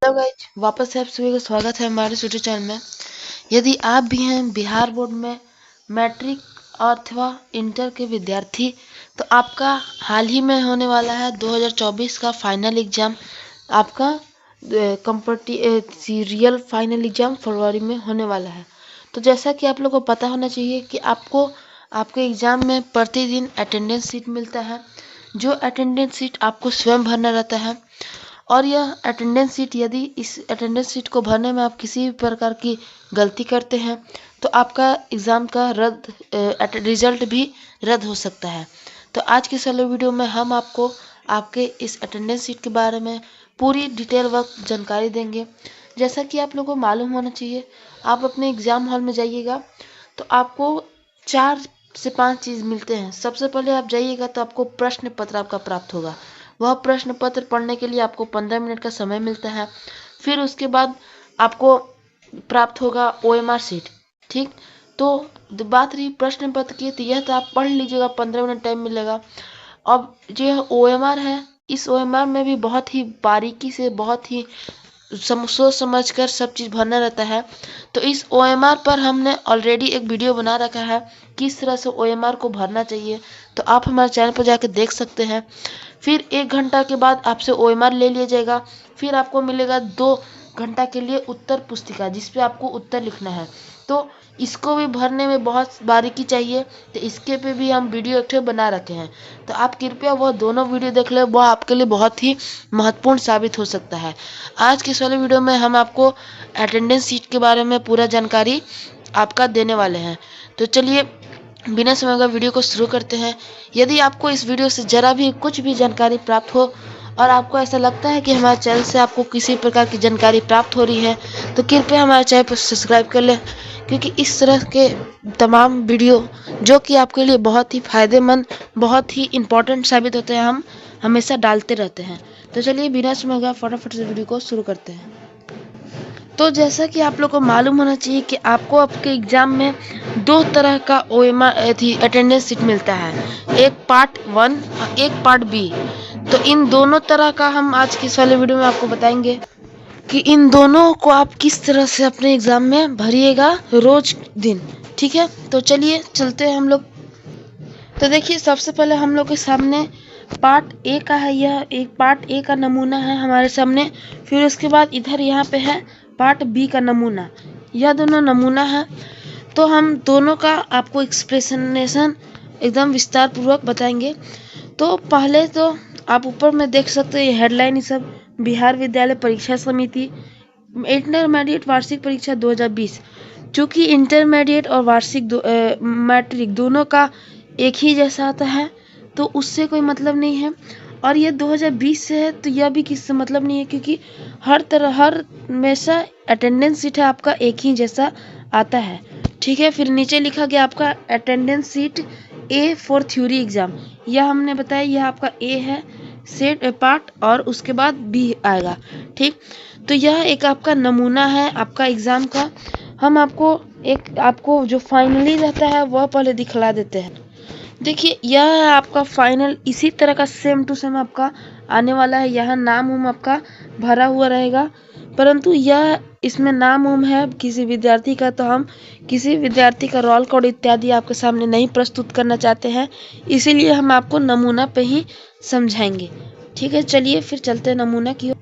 Hello guys, वापस से आप सभी का स्वागत है हमारे यूट्यूब चैनल में। यदि आप भी हैं बिहार बोर्ड में मैट्रिक अथवा इंटर के विद्यार्थी, तो आपका हाल ही में होने वाला है 2024 का फाइनल एग्जाम। आपका रियल फाइनल एग्जाम फरवरी में होने वाला है। तो जैसा कि आप लोग को पता होना चाहिए कि आपको आपके एग्जाम में प्रतिदिन अटेंडेंस सीट मिलता है। जो अटेंडेंस सीट आपको स्वयं भरना रहता है, और यह अटेंडेंस सीट, यदि इस अटेंडेंस सीट को भरने में आप किसी भी प्रकार की गलती करते हैं तो आपका एग्ज़ाम का रिजल्ट भी रद्द हो सकता है। तो आज की सलो वीडियो में हम आपको आपके इस अटेंडेंस सीट के बारे में पूरी डिटेल वक्त जानकारी देंगे। जैसा कि आप लोगों को मालूम होना चाहिए, आप अपने एग्ज़ाम हॉल में जाइएगा तो आपको 4 से 5 चीज़ मिलते हैं। सबसे पहले आप जाइएगा तो आपको प्रश्न पत्र आपका प्राप्त होगा। वह प्रश्न पत्र पढ़ने के लिए आपको 15 मिनट का समय मिलता है। फिर उसके बाद आपको प्राप्त होगा OMR सीट। ठीक, तो बात रही प्रश्न पत्र की, तो यह तो आप पढ़ लीजिएगा, 15 मिनट टाइम मिलेगा। अब जो OMR है, इस OMR में भी बहुत ही बारीकी से, बहुत ही सोच समझ कर सब चीज़ भरना रहता है। तो इस OMR पर हमने ऑलरेडी एक वीडियो बना रखा है किस तरह से OMR को भरना चाहिए, तो आप हमारे चैनल पर जाकर देख सकते हैं। फिर 1 घंटा के बाद आपसे OMR ले लिया जाएगा। फिर आपको मिलेगा 2 घंटा के लिए उत्तर पुस्तिका, जिस पे आपको उत्तर लिखना है। तो इसको भी भरने में बहुत बारीकी चाहिए, तो इसके पे भी हम वीडियो एक बना रखे हैं। तो आप कृपया वह दोनों वीडियो देख लें, वह आपके लिए बहुत ही महत्वपूर्ण साबित हो सकता है। आज के इस वाले वीडियो में हम आपको अटेंडेंस सीट के बारे में पूरा जानकारी आपका देने वाले हैं। तो चलिए बिना समय का वीडियो को शुरू करते हैं। यदि आपको इस वीडियो से ज़रा भी कुछ भी जानकारी प्राप्त हो और आपको ऐसा लगता है कि हमारे चैनल से आपको किसी प्रकार की जानकारी प्राप्त हो रही है, तो कृपया हमारे चैनल पर सब्सक्राइब कर लें, क्योंकि इस तरह के तमाम वीडियो जो कि आपके लिए बहुत ही फ़ायदेमंद, बहुत ही इम्पोर्टेंट साबित होते हैं, हम हमेशा डालते रहते हैं। तो चलिए बिना समय का फटाफट से वीडियो को शुरू करते हैं। तो जैसा कि आप लोग को मालूम होना चाहिए कि आपको आपके एग्ज़ाम में 2 तरह का OMR अटेंडेंस सीट मिलता है, एक पार्ट 1 और एक पार्ट B। तो इन दोनों तरह का हम आज की इस वाले वीडियो में आपको बताएंगे कि इन दोनों को आप किस तरह से अपने एग्ज़ाम में भरिएगा रोज दिन। ठीक है, तो चलिए चलते हैं हम लोग। तो देखिए, सबसे पहले हम लोग के सामने पार्ट A का है, यह एक पार्ट A का नमूना है हमारे सामने। फिर उसके बाद इधर यहाँ पे है पार्ट B का नमूना। यह दोनों नमूना है। तो हम दोनों का आपको एक्सप्लेनेशन एकदम विस्तार पूर्वक बताएंगे। तो पहले तो आप ऊपर में देख सकते हैं हेडलाइन, ये सब बिहार विद्यालय परीक्षा समिति इंटरमीडिएट वार्षिक परीक्षा 2020। चूँकि इंटरमीडिएट और वार्षिक मैट्रिक दोनों का एक ही जैसा आता है, तो उससे कोई मतलब नहीं है। और ये 2020 से है, तो यह भी किससे मतलब नहीं है, क्योंकि हर हमेशा अटेंडेंस सीट है आपका एक ही जैसा आता है। ठीक है, फिर नीचे लिखा गया आपका attendance seat A for theory exam. यह हमने बताया, यह आपका A है सेट पार्ट, और उसके बाद B आएगा। ठीक, तो यह एक आपका नमूना है आपका एग्जाम का। हम आपको जो फाइनली रहता है वह पहले दिखला देते हैं। देखिए, यह है आपका फाइनल, इसी तरह का सेम टू सेम आपका आने वाला है। यहाँ नाम उम आपका भरा हुआ रहेगा, परंतु यह इसमें नाम उम है किसी विद्यार्थी का, तो हम किसी विद्यार्थी का रोल कोड इत्यादि आपके सामने नहीं प्रस्तुत करना चाहते हैं, इसीलिए हम आपको नमूना पे ही समझाएंगे। ठीक है, चलिए फिर चलते हैं नमूना की ओर।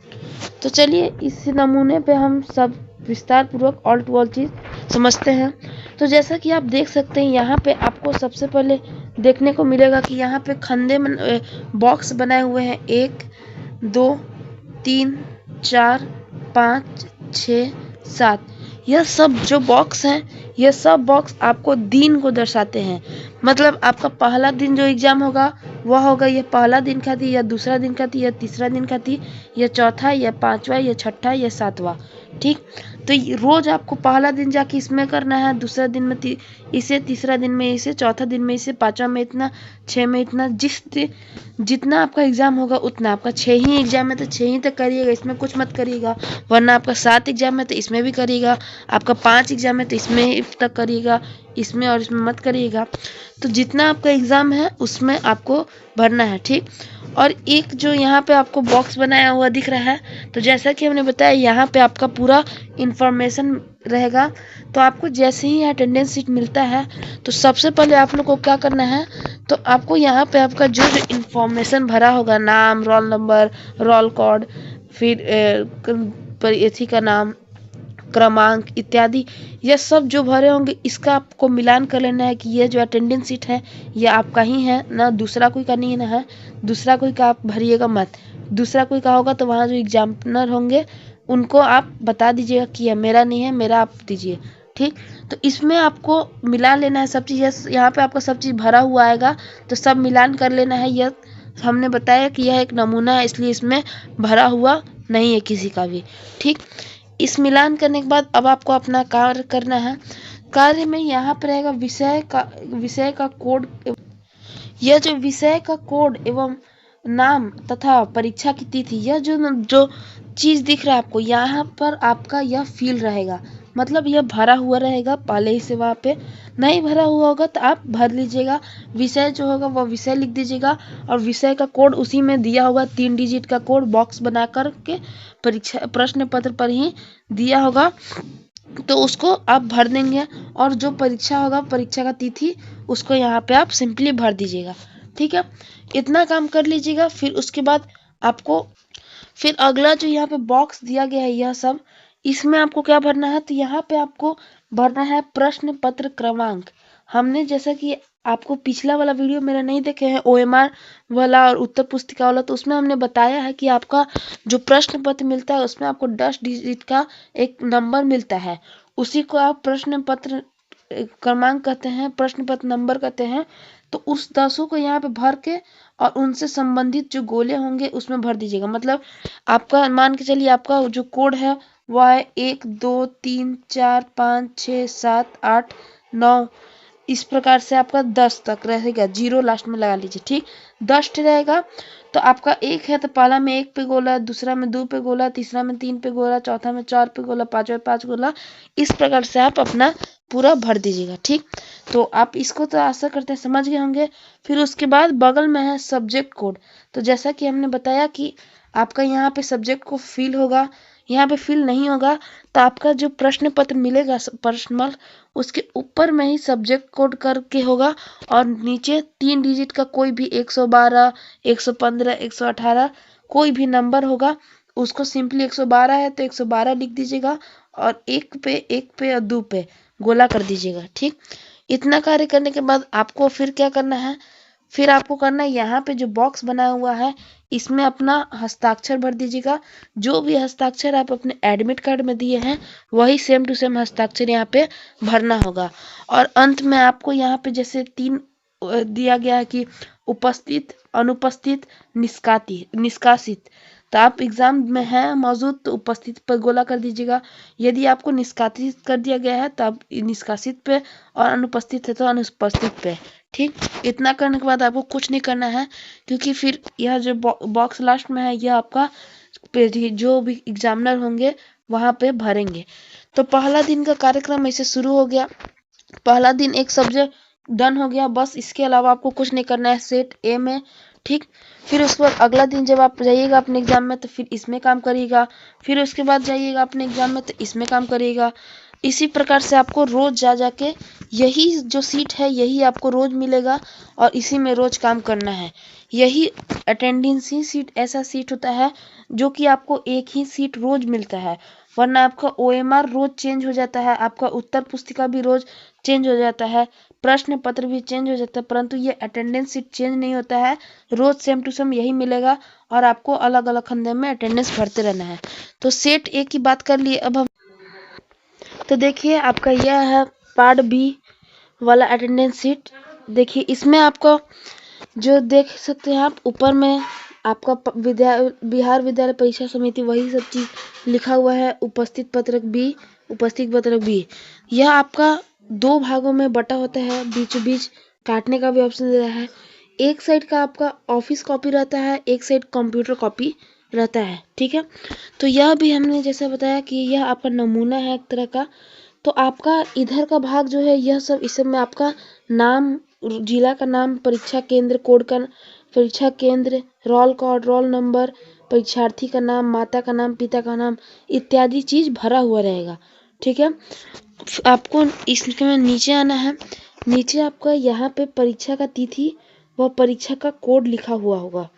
तो चलिए इस नमूने पे हम सब विस्तार पूर्वक ऑल टू ऑल चीज़ समझते हैं। तो जैसा कि आप देख सकते हैं, यहाँ पे आपको सबसे पहले देखने को मिलेगा कि यहाँ पे खंडे में बॉक्स बनाए हुए हैं 1 2 3 4 5 6 7। यह सब जो बॉक्स हैं, यह सब बॉक्स आपको दिन को दर्शाते हैं। मतलब आपका पहला दिन जो एग्ज़ाम होगा वह होगा, यह पहला दिन का थी, यह दूसरा दिन का थी, यह तीसरा दिन का थी, यह चौथा, यह पाँचवा, यह छठा, यह सातवां। ठीक, तो रोज आपको पहला दिन जाके इसमें करना है, दूसरा दिन में इसे, तीसरा दिन में इसे, चौथा दिन में इसे, पांचवा में इतना, 6 में इतना। जितना आपका एग्जाम होगा उतना। आपका 6 ही एग्जाम है तो 6 ही तक करिएगा, इसमें कुछ मत करिएगा। वरना आपका 7 एग्जाम है तो इसमें भी करिएगा। आपका 5 एग्जाम है तो इसमें तक करिएगा, इसमें और इसमें मत करिएगा। तो जितना आपका एग्जाम है उसमें आपको भरना है, ठीक। और एक जो यहाँ पे आपको बॉक्स बनाया हुआ दिख रहा है, तो जैसा कि हमने बताया यहाँ पे आपका पूरा इंफॉर्मेशन रहेगा। तो आपको जैसे ही अटेंडेंस शीट मिलता है तो सबसे पहले आप लोग को क्या करना है, तो आपको यहाँ पे आपका जो इंफॉर्मेशन भरा होगा, नाम, रोल नंबर, रोल कोड, फिर एथी का नाम, क्रमांक इत्यादि, यह सब जो भरे होंगे इसका आपको मिलान कर लेना है कि ये जो अटेंडेंस शीट है ये आपका ही है ना, दूसरा कोई का नहीं है। दूसरा कोई का आप भरिएगा मत। दूसरा कोई का होगा तो वहाँ जो एग्जामिनर होंगे उनको आप बता दीजिएगा कि यह मेरा नहीं है, मेरा आप दीजिए, ठीक। तो इसमें आपको मिला लेना है सब चीज़। यहाँ पे आपका सब चीज़ भरा हुआ आएगा तो सब मिलान कर लेना है। यह हमने बताया कि यह एक नमूना है, इसलिए इसमें भरा हुआ नहीं है किसी का भी, ठीक। इस मिलान करने के बाद अब आपको अपना कार्य करना है। कार्य में यहाँ पर रहेगा विषय का कोड। यह जो विषय का कोड एवं नाम तथा परीक्षा की तिथि, यह जो चीज दिख रहा है आपको, यहाँ पर आपका यह फील रहेगा। मतलब यह भरा हुआ रहेगा पहले ही से। वहाँ पे नहीं भरा हुआ होगा तो आप भर लीजिएगा। विषय जो होगा वह विषय लिख दीजिएगा और विषय का कोड उसी में दिया होगा, 3 डिजिट का कोड बॉक्स बना कर के परीक्षा प्रश्न पत्र पर ही दिया होगा, तो उसको आप भर देंगे। और जो परीक्षा होगा, परीक्षा का तिथि, उसको यहाँ पे आप सिंपली भर दीजिएगा, ठीक है। इतना काम कर लीजिएगा। फिर उसके बाद आपको फिर अगला जो यहाँ पे बॉक्स दिया गया है यह सब, इसमें आपको क्या भरना है, तो यहाँ पे आपको भरना है प्रश्न पत्र क्रमांक। हमने जैसा कि आपको पिछला वाला वीडियो मेरा नहीं देखे हैं, OMR वाला और उत्तर पुस्तिका वाला, तो उसमें हमने बताया है कि आपका जो प्रश्न पत्र मिलता है उसमें आपको 10 डिजिट का एक नंबर मिलता है। उसी को आप प्रश्न पत्र क्रमांक कहते हैं, प्रश्न पत्र नंबर कहते हैं। तो उस 10 को यहाँ पे भर के और उनसे संबंधित जो गोले होंगे उसमें भर दीजिएगा। मतलब आपका मान के चलिए आपका जो कोड है वह है 1 2 3 4 5 6 7 8 9, इस प्रकार से आपका 10 तक रहेगा, 0 लास्ट में लगा लीजिए, ठीक। 10 रहेगा तो आपका 1 है तो पहला में 1 पे गोला, दूसरा में 2 पे गोला, तीसरा में 3 पे गोला, चौथा में 4 पे गोला, पांचवा में 5 गोला। इस प्रकार से आप अपना पूरा भर दीजिएगा, ठीक। तो आप इसको तो आशा करते हैं समझ गए होंगे। फिर उसके बाद बगल में है सब्जेक्ट कोड। तो जैसा कि हमने बताया कि आपका यहाँ पे सब्जेक्ट को फिल होगा, यहाँ पे फिल नहीं होगा तो आपका जो प्रश्न पत्र मिलेगा पर्सनल, उसके ऊपर में ही सब्जेक्ट कोड करके होगा और नीचे 3 डिजिट का कोई भी 112 115 118 कोई भी नंबर होगा, उसको सिंपली 112 है तो 112 लिख दीजिएगा और 1 पे और 2 पे गोला कर दीजिएगा, ठीक। इतना कार्य करने के बाद आपको फिर क्या करना है, फिर आपको करना है यहाँ पे जो बॉक्स बना हुआ है इसमें अपना हस्ताक्षर भर दीजिएगा। जो भी हस्ताक्षर आप अपने एडमिट कार्ड में दिए हैं वही सेम टू सेम हस्ताक्षर यहाँ पे भरना होगा। और अंत में आपको यहाँ पे जैसे 3 दिया गया है कि उपस्थित, अनुपस्थित, निष्कासित। तो आप एग्जाम में हैं मौजूद तो उपस्थित पर गोला कर दीजिएगा। यदि आपको निष्कासित कर दिया गया है तो आप निष्कासित पे, और अनुपस्थित है तो अनुपस्थित पे, ठीक। इतना करने के बाद आपको कुछ नहीं करना है, क्योंकि फिर यह जो बॉक्स लास्ट में है यह आपका जो भी एग्जामिनर होंगे वहां पे भरेंगे। तो पहला दिन का कार्यक्रम ऐसे शुरू हो गया। पहला दिन एक सब्जेक्ट डन हो गया, बस इसके अलावा आपको कुछ नहीं करना है सेट ए में, ठीक। फिर उसके बाद अगला दिन जब आप जाइएगा अपने एग्जाम में तो फिर इसमें काम करिएगा। फिर उसके बाद जाइएगा अपने एग्जाम में तो इसमें काम करिएगा। इसी प्रकार से आपको रोज जा जाके यही जो सीट है यही आपको रोज मिलेगा और इसी में रोज काम करना है। यही अटेंडेंस ही सीट ऐसा सीट होता है जो कि आपको एक ही सीट रोज मिलता है, वरना आपका OMR रोज चेंज हो जाता है, आपका उत्तर पुस्तिका भी रोज चेंज हो जाता है, प्रश्न पत्र भी चेंज हो जाता है, परंतु ये अटेंडेंस सीट चेंज नहीं होता है। रोज सेम टू सेम यही मिलेगा और आपको अलग अलग खंडे में अटेंडेंस भरते रहना है। तो सेट ए की बात कर लिए। अब हम तो देखिए आपका यह है पार्ट बी वाला अटेंडेंस सीट। देखिए इसमें आपको जो देख सकते हैं आप ऊपर में आपका बिहार विद्यालय परीक्षा समिति वही सब चीज़ लिखा हुआ है। उपस्थित पत्रक बी यह आपका 2 भागों में बटा होता है, बीचों बीच काटने का भी ऑप्शन दे रहा है। एक साइड का आपका ऑफिस कॉपी रहता है, एक साइड कंप्यूटर कॉपी रहता है, ठीक है। तो यह भी हमने जैसे बताया कि यह आपका नमूना है एक तरह का। तो आपका इधर का भाग जो है यह सब, इस सब में आपका नाम, जिला का नाम, परीक्षा केंद्र कोड का, परीक्षा केंद्र, रोल कोड, रोल नंबर, परीक्षार्थी का नाम, माता का नाम, पिता का नाम इत्यादि चीज भरा हुआ रहेगा, ठीक है। आपको इसमें नीचे आना है। नीचे आपका यहाँ पे परीक्षा का तिथि व परीक्षा का कोड लिखा हुआ होगा।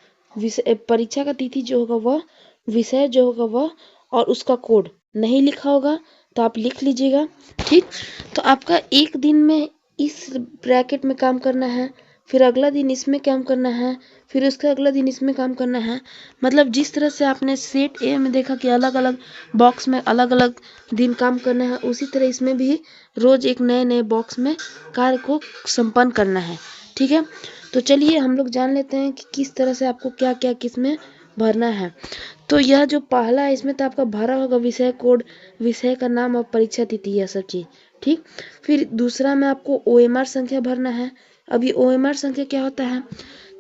परीक्षा का तिथि जो होगा वह, विषय जो होगा वह, और उसका कोड नहीं लिखा होगा तो आप लिख लीजिएगा, ठीक। तो आपका एक दिन में इस ब्रैकेट में काम करना है, फिर अगला दिन इसमें काम करना है, फिर उसका अगला दिन इसमें काम करना है। मतलब जिस तरह से आपने सेट ए में देखा कि अलग अलग बॉक्स में अलग अलग दिन काम करना है, उसी तरह इसमें भी रोज एक नए नए बॉक्स में कार्य को संपन्न करना है, ठीक है। तो चलिए हम लोग जान लेते हैं कि किस तरह से आपको क्या क्या किसमें भरना है। तो यह जो पहला है इसमें तो आपका भरा होगा विषय कोड, विषय का नाम और परीक्षा तिथि, यह सब चीज, ठीक। फिर दूसरा में आपको OMR संख्या भरना है। अभी OMR संख्या क्या होता है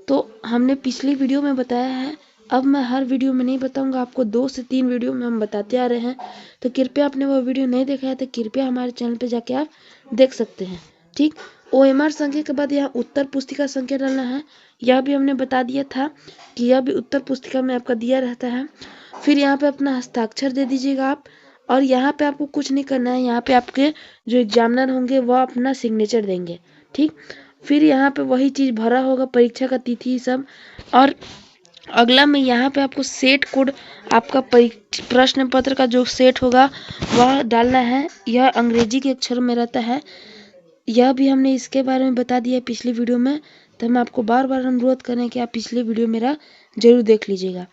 तो हमने पिछली वीडियो में बताया है। अब मैं हर वीडियो में नहीं बताऊंगा, आपको 2 से 3 वीडियो में हम बताते आ रहे हैं। तो कृपया आपने वो वीडियो नहीं देखा है तो कृपया हमारे चैनल पे जाके आप देख सकते हैं, ठीक। OMR संख्या के बाद यहाँ उत्तर पुस्तिका संख्या डालना है। यह भी हमने बता दिया था कि यह भी उत्तर पुस्तिका में आपका दिया रहता है। फिर यहाँ पे अपना हस्ताक्षर दे दीजिएगा आप, और यहाँ पे आपको कुछ नहीं करना है। यहाँ पे आपके जो एग्जामिनर होंगे वह अपना सिग्नेचर देंगे, ठीक। फिर यहाँ पे वही चीज भरा होगा, परीक्षा का तिथि सब। और अगला में यहाँ पे आपको सेट कोड, आपका प्रश्न पत्र का जो सेट होगा वह डालना है। यह अंग्रेजी के अक्षर में रहता है। यह भी हमने इसके बारे में बता दिया पिछली वीडियो में। तो हम आपको बार बार अनुरोध करें कि आप पिछली वीडियो मेरा जरूर देख लीजिएगा।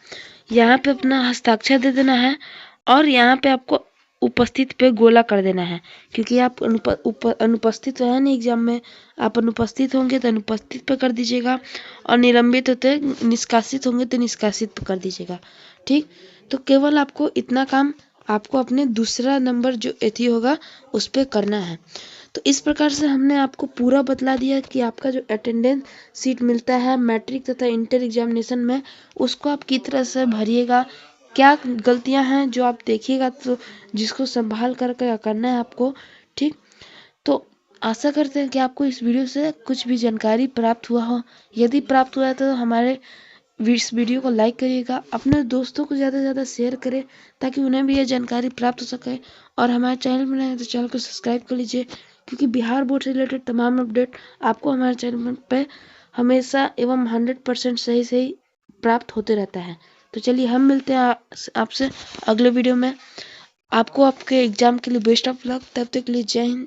यहाँ पे अपना हस्ताक्षर दे देना है, और यहाँ पे आपको उपस्थित पे गोला कर देना है, क्योंकि आप अनुपस्थित तो है नहीं एग्जाम में। आप अनुपस्थित होंगे तो अनुपस्थित पे कर दीजिएगा, और निलंबित होते निष्कासित होंगे तो निष्कासित पे कर दीजिएगा, ठीक। तो केवल आपको इतना काम आपको अपने दूसरा नंबर जो एथी होगा उस पर करना है। तो इस प्रकार से हमने आपको पूरा बतला दिया कि आपका जो अटेंडेंस सीट मिलता है मैट्रिक तथा इंटर एग्जामिनेशन में, उसको आप किस तरह से भरिएगा, क्या गलतियां हैं जो आप देखिएगा, तो जिसको संभाल कर करना है आपको, ठीक। तो आशा करते हैं कि आपको इस वीडियो से कुछ भी जानकारी प्राप्त हुआ हो। यदि प्राप्त हुआ है तो हमारे इस वीडियो को लाइक करिएगा, अपने दोस्तों को ज़्यादा से ज़्यादा शेयर करें ताकि उन्हें भी यह जानकारी प्राप्त हो सके। और हमारे चैनल में नए तो चैनल को सब्सक्राइब कर लीजिए, क्योंकि बिहार बोर्ड से रिलेटेड तमाम अपडेट आपको हमारे चैनल पे हमेशा एवं 100% सही सही प्राप्त होते रहता है। तो चलिए हम मिलते हैं आपसे अगले वीडियो में। आपको आपके एग्जाम के लिए बेस्ट ऑफ लक। तब तक के लिए जय हिंद।